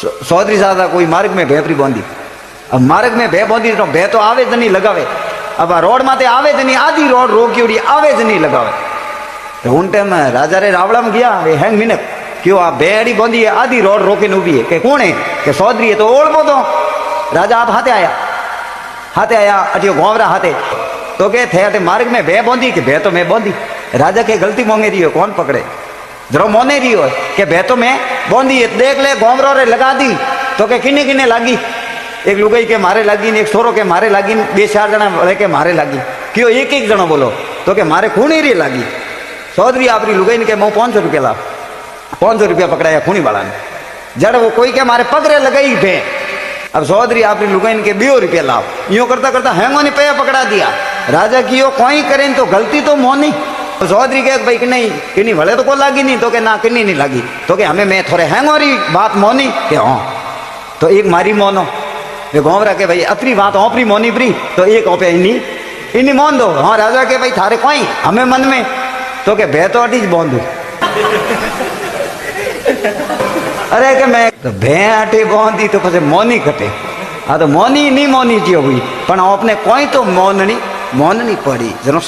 चौधरी साहब कोई मार्ग में भेपरी बांधी। अब मार्ग में भे बांधी तो भे तो आवे ज नहीं लगावे। अब आ रोड माते आवे ज नहीं, आधी रोड रोकी आवे ज नहीं लगावे। तो उन टाइम राजा रे रावड़ा में गया हैंग मिनक क्यों आ भेड़ी बांधी है, आधी रोड रोके उभी है कि कौन है कि चौधरी है। तो ओळखो तो राजा आप हाथे आया अटियो गोवरा हाथे तो के थे अटे मार्ग में भे बांधी कि भे तो मैं बांधी। राजा के गलती मोंगे रही हो कौन पकड़े, जरो मोने रही हो कि भे तो मैं बांधी है। देख ले गोमरो रे लगा दी तो के किने किने लागी, एक लुगाई के मारे लागी ने एक छोरो के मारे लागी, बे चार जना वळे के मारे लागी। क्यों एक एक जणो बोलो तो के मारे खूणी री लागी। चौधरी आपरी लुगाई ने के मैं 500 रुपया ला, 500 रुपया पकड़ाया खूणी वाला ने। जड़ वो कोई के मारे पगरे लगाई भे। अब चौधरी आपरी लुगाई ने के 2 रुपया लाओ, यूं करता करता हैंगो ने पे पकड़ा दिया। राजा की यो कोई करें तो गलती तो मोनी। तो चौधरी के भाई कि नहीं किन्नी भले तो को लागी नहीं, तो के ना किन्नी नहीं लागी, तो के हमें मैं थोड़े हैंगोरी बात मोनी के हाँ। तो एक मारी मोनो वे गोवरा के भाई अतरी बात ओपरी मोनी प्री, तो एक ओपे इन्नी मोन दो। हाँ राजा के भाई थारे कोई हमें मन में, तो के भे तो अटी ज बोंदू। अरे के मैं तो भे अटे बोंदी तो પછી मोनी कटे। हाँ तो मोनी नहीं मोनी जी हुई, पर अपने कोई तो मोननी पड़ी जनो